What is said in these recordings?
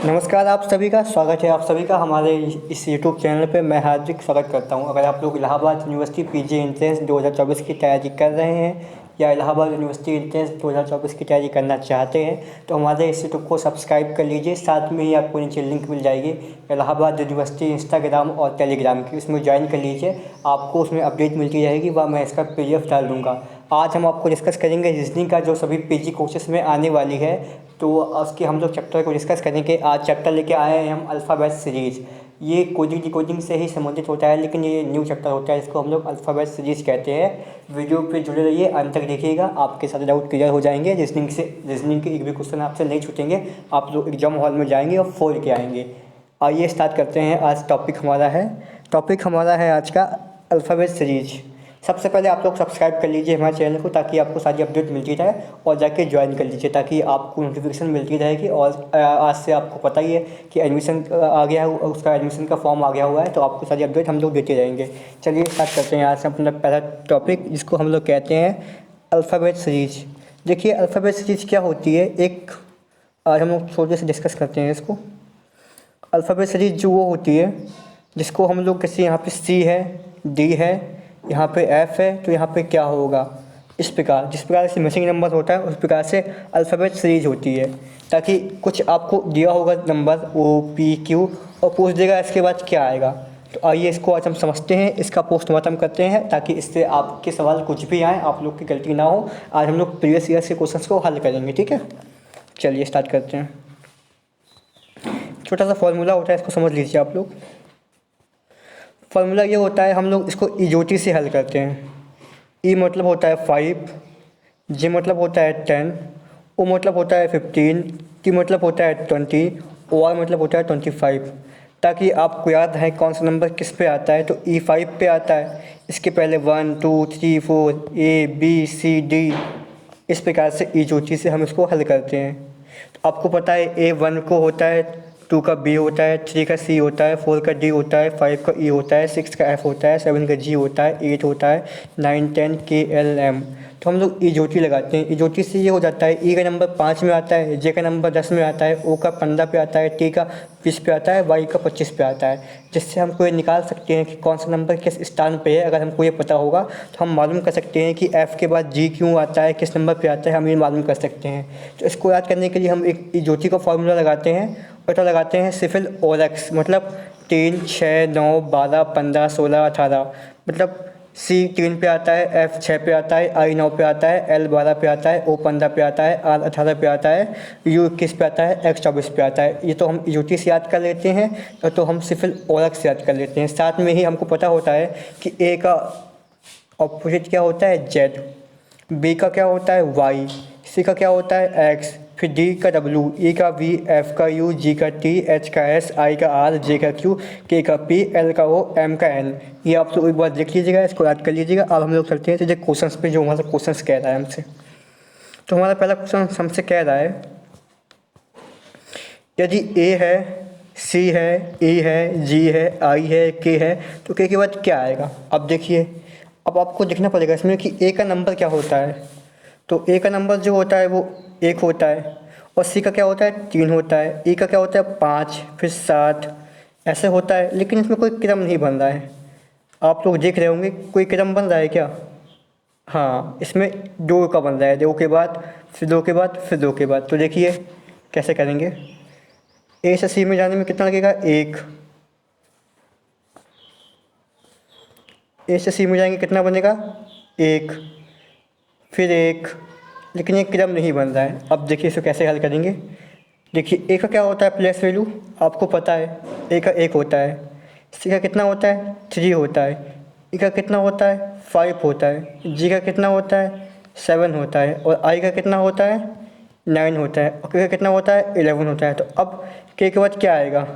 नमस्कार आप सभी का स्वागत है आप सभी का हमारे इस यूट्यूब चैनल पे। मैं हार्दिक स्वागत करता हूं। अगर आप लोग इलाहाबाद यूनिवर्सिटी पीजी एंट्रेंस 2024 की तैयारी कर रहे हैं या इलाहाबाद यूनिवर्सिटी एंट्रेंस 2024 की तैयारी करना चाहते हैं तो हमारे इस यूट्यूब को सब्सक्राइब कर लीजिए। साथ में ही आपको नीचे लिंक मिल जाएगी इलाहाबाद यूनिवर्सिटी इंस्टाग्राम और टेलीग्राम की, उसमें ज्वाइन कर लीजिए। आपको उसमें अपडेट मिलती रहेगी व मैं इसका PDF डाल दूँगा। आज हम आपको डिस्कस करेंगे रीजनिंग का जो सभी पीजी कोर्सेस में आने वाली है, तो उसके हम लोग चैप्टर को डिस्कस करेंगे। आज चैप्टर लेके आए हैं हम अल्फ़ाबेट सीरीज़। ये कोडिंग डिकोडिंग से ही संबंधित होता है, लेकिन ये न्यू चैप्टर होता है, इसको हम लोग अल्फ़ाबेट सीरीज़ कहते हैं। वीडियो पे जुड़े रहिए, अंत तक देखिएगा, आपके सारे डाउट क्लियर हो जाएंगे। रीजनिंग के एक भी क्वेश्चन आपसे नहीं छूटेंगे, आप लोग एग्जाम हॉल में जाएंगे और फोड़ के आएंगे। आइए स्टार्ट करते हैं। आज टॉपिक हमारा है आज का अल्फ़ाबेट सीरीज। सबसे पहले आप लोग सब्सक्राइब कर लीजिए हमारे चैनल को, ताकि आपको सारी अपडेट मिलती रहे, और जाके ज्वाइन कर लीजिए ताकि आपको नोटिफिकेशन मिलती रहेगी। और आज से आपको पता ही है कि एडमिशन आ गया है, उसका एडमिशन का फॉर्म आ गया हुआ है, तो आपको सारी अपडेट हम लोग देते रहेंगे। चलिए स्टार्ट करते हैं आज से अपना पहला टॉपिक, जिसको हम लोग कहते हैं अल्फ़ाबेट सीरीज। देखिए अल्फ़ाबेट सीरीज क्या होती है, एक आज हम लोग थोड़े से डिस्कस करते हैं इसको। अल्फ़ाबेट सीरीज जो वो होती है जिसको हम लोग कैसे, यहाँ पे C है, D है, यहाँ पे F है, तो यहाँ पे क्या होगा, इस प्रकार जिस प्रकार से मिसिंग नंबर होता है उस प्रकार से अल्फ़ाबेट सीरीज होती है। ताकि कुछ आपको दिया होगा नंबर OPQ और पूछ देगा इसके बाद क्या आएगा। तो आइए इसको आज हम समझते हैं, इसका पोस्टमार्टम करते हैं, ताकि इससे आपके सवाल कुछ भी आए आप लोग की गलती ना हो। आज हम लोग प्रीवियस ईयर के क्वेश्चन को हल करेंगे, ठीक है। चलिए स्टार्ट करते हैं। छोटा सा फॉर्मूला होता है, इसको समझ लीजिए आप लोग। फार्मूला ये होता है, हम लोग इसको इजोटी से हल करते हैं। ई मतलब होता है 5, जे मतलब होता है 10, ओ मतलब होता है 15, टी मतलब होता है 20, ओ आर मतलब होता है 25। ताकि आपको याद है कौन सा नंबर किस पे आता है, तो E5 पे आता है। इसके पहले 1 2 3 4 ABCD, इस प्रकार से इजोटी से हम इसको हल करते हैं। तो आपको पता है A1 को होता है, 2 का B होता है, 3 का C होता है, 4 का D होता है, 5 का E होता है, 6 का F होता है, 7 का G होता है, 8 होता है, 9 10 KLM। तो हम लोग इजोटी लगाते हैं। इजोटी से ये हो जाता है, E का नंबर 5 में आता है, J का नंबर 10 में आता है, O का 15 पे आता है, T का 20 पे आता है, Y का 25 पे आता है। जिससे हमको ये निकाल सकते हैं कि कौन सा नंबर किस स्थान पे है। अगर हमको ये पता होगा तो हम मालूम कर सकते हैं कि F के बाद G क्यों आता है, किस नंबर पे आता है, हम ये मालूम कर सकते हैं। तो इसको याद करने के लिए हम एक इजोटी का फॉर्मूला लगाते हैं, पता लगाते हैं सिफिल और एक्स, मतलब 3 6 9 12 15 16 18। मतलब C 3 पे आता है, F 6 पे आता है, I 9 पे आता है, L 12 पे आता है, O 15 पे आता है, R 18 पे आता है, U 21 पे आता है, X 24 पे आता है। ये तो हम यूटी से याद कर लेते हैं, तो हम सिफिल और एक्स याद कर लेते हैं। साथ में ही हमको पता होता है कि A का ऑपोजिट क्या होता है Z, B का क्या होता है Y, C का क्या होता है X, फिर D का W, E का V, F का U, G का T, H का S, I का R, J का Q, K का P, L का O, M का N। ये आप लोग एक बार देख लीजिएगा, इसको याद कर लीजिएगा। अब हम लोग चलते हैं सीधे क्वेश्चंस पे, जो हमारा क्वेश्चंस कह रहा है हमसे। तो हमारा पहला क्वेश्चन हमसे कह रहा है, यदि A है, C है, E है, G है, I है, K है, तो K के बाद क्या आएगा। अब देखिए, अब आपको देखना पड़ेगा इसमें कि A का नंबर क्या होता है। तो A का नंबर जो होता है वो 1 होता है, और C का क्या होता है 3 होता है, E का क्या होता है 5, फिर 7, ऐसे होता है। लेकिन इसमें कोई क्रम नहीं बन रहा है। आप लोग देख रहे होंगे कोई क्रम बन रहा है क्या। हाँ, इसमें 2 का बन रहा है, 2 के बाद फिर 2 के बाद फिर 2 के बाद। तो देखिए कैसे करेंगे। A से C में जाने में कितना लगेगा 1, A से C में जाएंगे कितना बनेगा 1, फिर 1, लेकिन ये क्रम नहीं बन रहा है। अब देखिए इसको कैसे हल करेंगे। देखिए A का क्या होता है प्लेस वैल्यू, आपको पता है A का 1 होता है, C का कितना होता है 3 होता है, E का कितना होता है 5 होता है, G का कितना होता है 7 होता है, और I का कितना होता है 9 होता है, और K का कितना होता है 11 होता है। तो अब K के बाद क्या आएगा,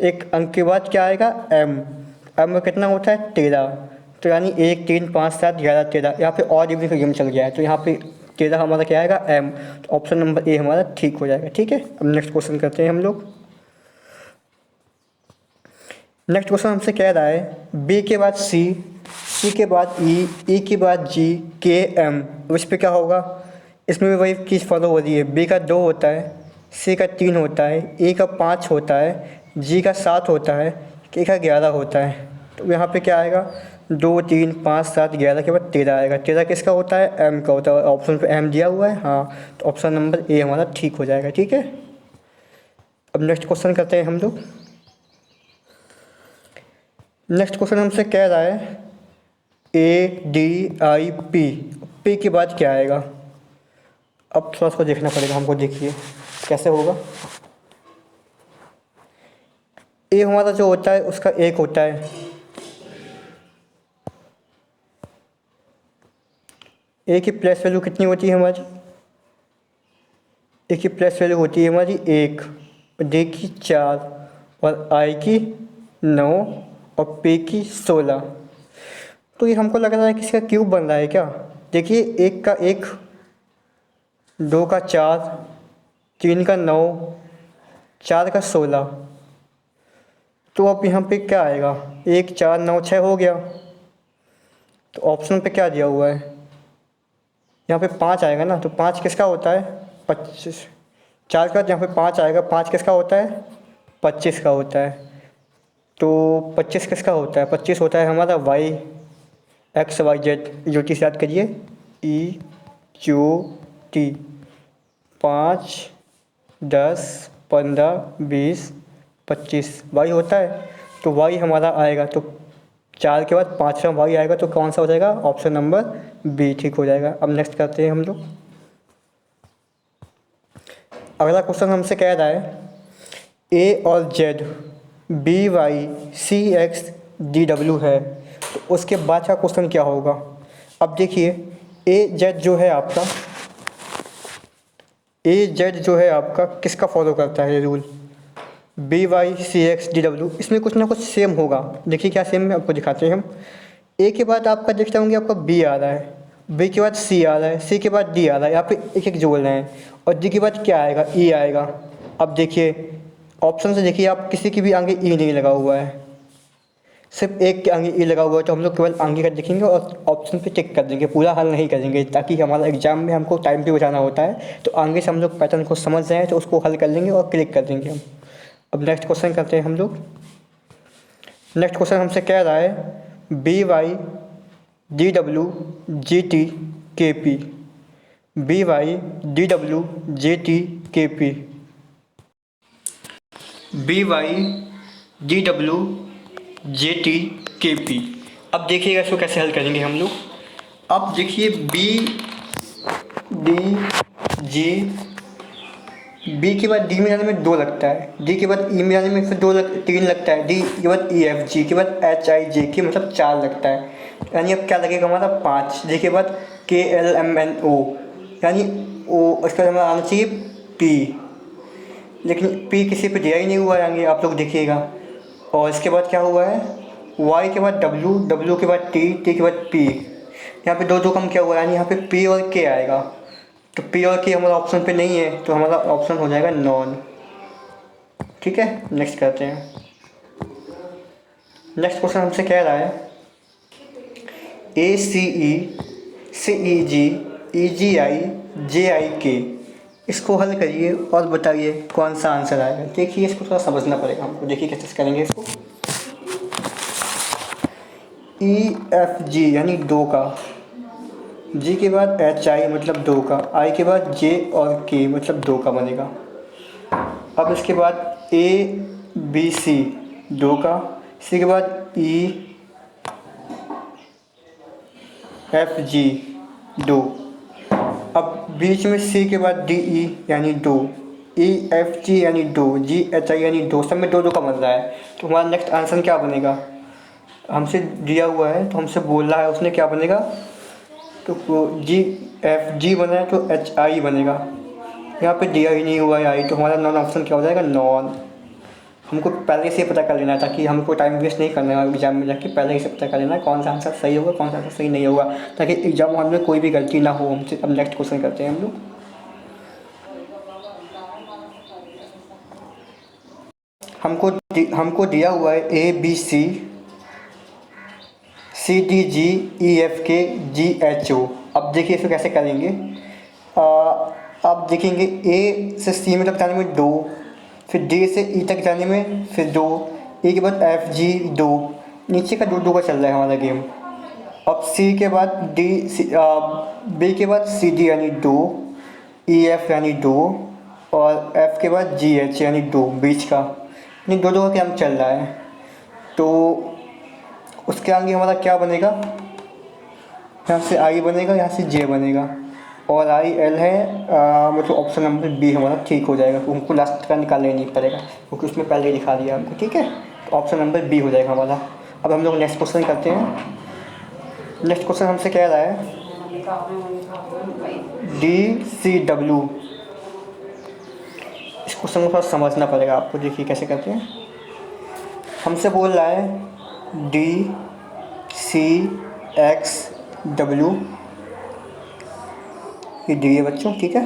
एक अंक के बाद क्या आएगा M का कितना होता है 13। तो यानी 1 3 5 7 11 13, यहाँ पे और इवनिंग का गेम चल गया है, तो यहाँ पे 13 हमारा क्या आएगा M। तो ऑप्शन नंबर A हमारा ठीक हो जाएगा, ठीक है। अब नेक्स्ट क्वेश्चन करते हैं हम लोग। नेक्स्ट क्वेश्चन हमसे कह रहा है, B के बाद C के बाद E के बाद G, K M। अब इस पर क्या होगा, इसमें भी वही चीज़ फॉलो हो रही है। B का 2 होता है, सी का 3 होता है, ए का 5 होता है, जी का 7 होता है, के का 11 होता है। तो यहाँ पे क्या आएगा, 2 3 5 7 11 के बाद 13 आएगा। 13 किसका होता है, एम का होता है। ऑप्शन पे एम दिया हुआ है, हाँ, तो ऑप्शन नंबर ए हमारा ठीक हो जाएगा। ठीक है, अब नेक्स्ट क्वेश्चन करते हैं हम लोग। नेक्स्ट क्वेश्चन हमसे कह रहा है ADIP, पी के बाद क्या आएगा। अब थोड़ा सा देखना पड़ेगा हमको, देखिए कैसे होगा। ए हमारा जो होता है उसका 1 होता है, ए की प्लस वैल्यू कितनी होती है हमारी, ए की प्लस वैल्यू होती है हमारी 1, डी की 4 और आई की 9 और पी की 16। तो ये हमको लग रहा है कि इसका क्यूब बन रहा है क्या। देखिए 1 का 1, 2 का 4, 3 का 9, 4 का 16। तो अब यहाँ पे क्या आएगा, 1 4 9 6 हो गया। तो ऑप्शन पे क्या दिया हुआ है, यहाँ पे 5 आएगा ना। तो 5 किसका होता है, 25। 4 का यहाँ पे 5 आएगा, 5 किसका होता है, 25 का होता है। तो 25 किसका होता है, 25 होता है हमारा Y, X Y Z. UT से याद करिए, ई क्यू टी। 5 10 15 20 25 वाई होता है। तो वाई हमारा आएगा, तो 4 के बाद 5वां वाई आएगा, तो कौन सा हो जाएगा, ऑप्शन नंबर बी ठीक हो जाएगा। अब नेक्स्ट करते हैं हम लोग। अगला क्वेश्चन हमसे कह रहा है ए और Z B Y C X D W है, तो उसके बाद का क्वेश्चन क्या होगा। अब देखिए ए जेड जो है आपका, ए जेड जो है आपका किसका फॉलो करता है rule, B Y C X D W. इसमें कुछ ना कुछ सेम होगा। देखिए क्या सेम है, आपको दिखाते हैं हम। ए के बाद आपका देखते होंगे आपका बी आ रहा है, बी के बाद सी आ रहा है, सी के बाद डी आ रहा है, यहाँ पे एक एक जोड़ रहे हैं। और डी के बाद क्या आएगा, ई आएगा। अब देखिए ऑप्शन से देखिए आप, किसी की भी आगे ई नहीं लगा हुआ है, सिर्फ एक के आगे ई लगा हुआ है। तो हम लोग केवल आगे का देखेंगे और ऑप्शन पे टिक कर देंगे, पूरा हल नहीं करेंगे, ताकि हमारा एग्जाम में हमको टाइम भी बचाना होता है। तो आगे से हम लोग पैटर्न को समझ जाएँ तो उसको हल कर लेंगे और क्लिक कर देंगे हम। अब नेक्स्ट क्वेश्चन करते हैं हम लोग। नेक्स्ट क्वेश्चन हमसे कह रहा है B Y D W G T K P, B Y D W J T K P, B Y D W J T K P. अब देखिएगा इसको कैसे हल करेंगे हम लोग। अब देखिए बी डी जी, बी के बाद डी में जाने में 2 लगता है, डी के बाद ई में जाने में फिर 3 लगता है, डी के बाद ई एफ जी के बाद एच आई जे के मतलब 4 लगता है। यानी अब क्या लगेगा हमारा 5। डी के बाद के एल एम एन ओ, यानी ओ इसका हमारा आना चाहिए पी, लेकिन पी किसी पे दिया ही नहीं हुआ है आगे, आप लोग देखिएगा। और इसके बाद क्या हुआ है, वाई के बाद डब्ल्यू, डब्ल्यू के बाद टी, टी के बाद पी। यहाँ पे 2 2 कम क्या हुआ है, यानी यहाँ पे पी और के आएगा। तो पी और के हमारा ऑप्शन पे नहीं है, तो हमारा ऑप्शन हो जाएगा नॉन। ठीक है, नेक्स्ट करते हैं। नेक्स्ट क्वेश्चन हमसे कह रहा है ए सी ई जी ई जी आई जे आई के। इसको हल करिए और बताइए कौन सा आंसर आएगा। देखिए इसको थोड़ा समझना पड़ेगा हमको, देखिए कैसे करेंगे इसको। ई एफ जी यानी 2 का, जी के बाद एच आई मतलब 2 का, आई के बाद जे और के मतलब 2 का बनेगा। अब इसके बाद ए बी सी 2 का, सी के बाद ई एफ जी 2। अब बीच में सी के बाद डी ई यानी 2, ई एफ जी यानी 2, जी एच आई यानी 2, सब में 2 2 का बन रहा है। तो हमारा नेक्स्ट आंसर क्या बनेगा, हमसे दिया हुआ है तो हमसे बोल रहा है उसने क्या बनेगा, तो जी एफ जी बना है तो एच आई बनेगा। यहाँ पे दिया ही नहीं हुआ है आई, तो हमारा नॉन ऑप्शन क्या हो जाएगा, नॉन। हमको पहले से पता कर लेना है, ताकि हमको टाइम वेस्ट नहीं करना है एग्जाम में जाके, पहले ही से पता कर लेना है कौन सा आंसर सही होगा कौन सा आंसर सही नहीं होगा, ताकि एग्जाम हॉल में कोई भी गलती ना हो हमसे। अब नेक्स्ट क्वेश्चन करते हैं हम लोग। हमको दिया हुआ है A B C C D G E F के जी एच ओ। अब देखिए इसको कैसे करेंगे। अब देखेंगे ए से सी में तक जाने में 2, फिर डी से ई तक जाने में फिर 2, ए के बाद एफ जी 2, नीचे का 2 का चल रहा है हमारा गेम। अब सी के बाद डी बी के बाद सी डी यानी 2, ई एफ यानी 2 और एफ के बाद जी एच यानी 2 बीच का, यानी 2 का क्रम चल रहा है। तो उसके आगे हमारा क्या बनेगा, यहाँ से आई बनेगा, यहाँ से जे बनेगा और आई एल है, मतलब ऑप्शन नंबर बी हमारा ठीक हो जाएगा। उनको लास्ट का निकालना ही नहीं पड़ेगा क्योंकि उसमें पहले ही दिखा दिया आपको, ठीक है। तो ऑप्शन नंबर बी हो जाएगा हमारा। अब हम लोग नेक्स्ट क्वेश्चन करते हैं। नेक्स्ट क्वेश्चन हमसे कह रहा है डी सी डब्ल्यू। इस क्वेश्चन को थोड़ा समझना पड़ेगा आपको। देखिए कैसे करते हैं। हमसे बोल रहा है डी सी एक्स डब्ल्यू, ये डी है बच्चों, ठीक है।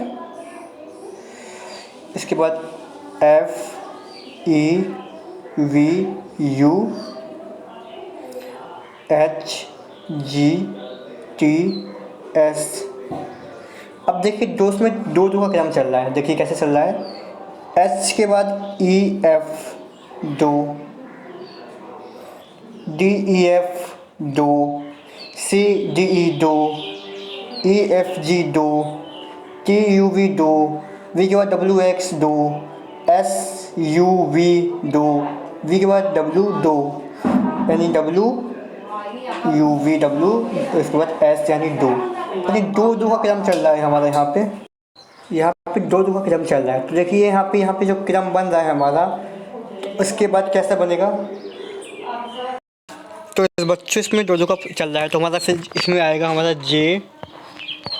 इसके बाद F E V U H G T S. अब देखिए दोस्त में 2 का क्रम चल रहा है। देखिए कैसे चल रहा है। एच के बाद E F 2, D E F 2, C D E 2, E F G 2, T U V 2, V के बाद W X 2, S U V 2, V के बाद डब्ल्यू 2 यानी डब्ल्यू यू वी डब्ल्यू, इसके बाद एस यानी 2, यानी 2 का क्रम चल रहा है हमारा यहाँ पे। यहाँ पे 2 का क्रम चल रहा है। तो देखिए यहाँ पे जो क्रम बन रहा है हमारा, तो उसके बाद कैसा बनेगा। तो बच्चों इसमें 2 का चल रहा है तो हमारा फिर इसमें आएगा हमारा जे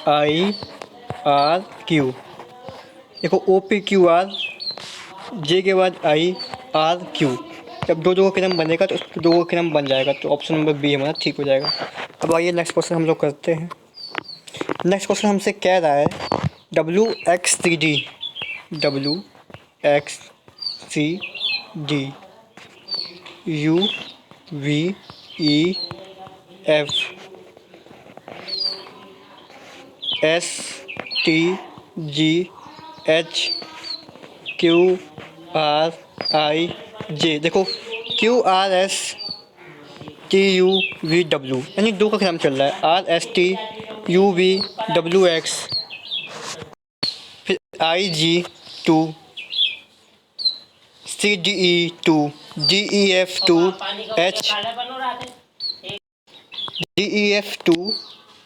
आई आर क्यू। देखो ओ पी क्यू आर, जे के बाद आई आर क्यू। जब 2 का क्रम बनेगा तो 2 का क्रम बन जाएगा। तो ऑप्शन नंबर बी हमारा ठीक हो जाएगा। अब आइए नेक्स्ट क्वेश्चन हम लोग करते हैं। नेक्स्ट क्वेश्चन हमसे कह रहा है W X C D, W X C D U V E F S T G H Q R I J. देखो Q R S T U V W, यानी 2 का क्रम चल रहा है। R S T U V W X, फिर I G 2, C D E 2, D E F 2, H D E F 2,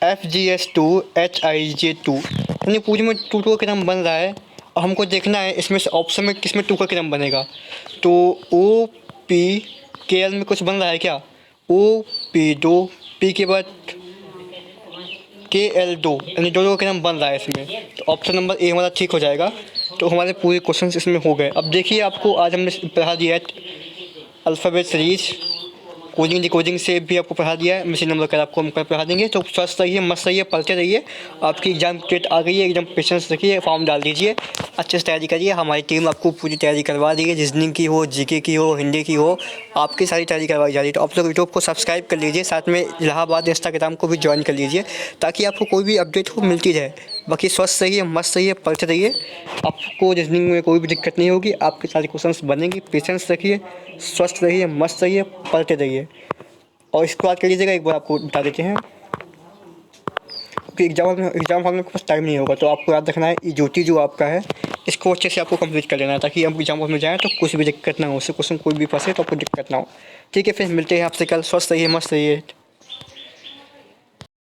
F G S 2, H I जे 2, यानी पूरी में 2 का क्रम बन रहा है। और हमको देखना है इसमें से ऑप्शन में किस में 2 का क्रम बनेगा। तो ओ पी के एल में कुछ बन रहा है क्या। ओ पी 2, पी के बाद के एल 2, यानी 2 का क्रम बन रहा है इसमें। तो ऑप्शन नंबर ए हमारा ठीक हो जाएगा। तो हमारे पूरे क्वेश्चन इसमें हो गए। अब देखिए आपको आज हमने पढ़ा दिया है अल्फ़ाबेट सीरीज, कोडिंग डिकोडिंग से भी आपको पढ़ा दिया है। मशीन नंबर कर आपको हम पढ़ा देंगे। तो स्वस्थ रहिए, मस्त रहिए, पढ़ते रहिए। आपकी एग्जाम डेट आ गई है, एकदम पेशेंस रखिए, फॉर्म डाल दीजिए, अच्छे से तैयारी करिए। हमारी टीम आपको पूरी तैयारी करवा दी है, रीजनिंग की हो, जीके की हो, हिंदी की हो, आपकी सारी तैयारी करवाई जा रही है। तो आप लोग यूट्यूब को सब्सक्राइब कर लीजिए, साथ में इलाहाबाद इंस्टाग्राम को भी ज्वाइन कर लीजिए ताकि आपको कोई भी अपडेट हो मिलती रहे। बाकी स्वस्थ रहिए, मस्त रहिए, पढ़ते रहिए। आपको रीजनिंग में कोई भी दिक्कत नहीं होगी, आपके सारे क्वेश्चंस बनेंगे। पेशेंस रखिए, स्वस्थ रहिए, मस्त रहिए, पढ़ते रहिए। और इसको याद कर लीजिएगा, एक बार आपको बता देते हैं क्योंकि एग्जाम हॉल में कुछ टाइम नहीं होगा। तो आपको याद रखना है ये ज्योति जो आपका है, इसको अच्छे से आपको कंप्लीट कर लेना है ताकि हम एग्जाम हॉल में जाएँ तो कुछ भी दिक्कत ना हो, उससे क्वेश्चन कोई भी फंसे तो आपको दिक्कत ना हो। ठीक है, फिर मिलते हैं आपसे कल। स्वस्थ रहिए, मस्त रहिए।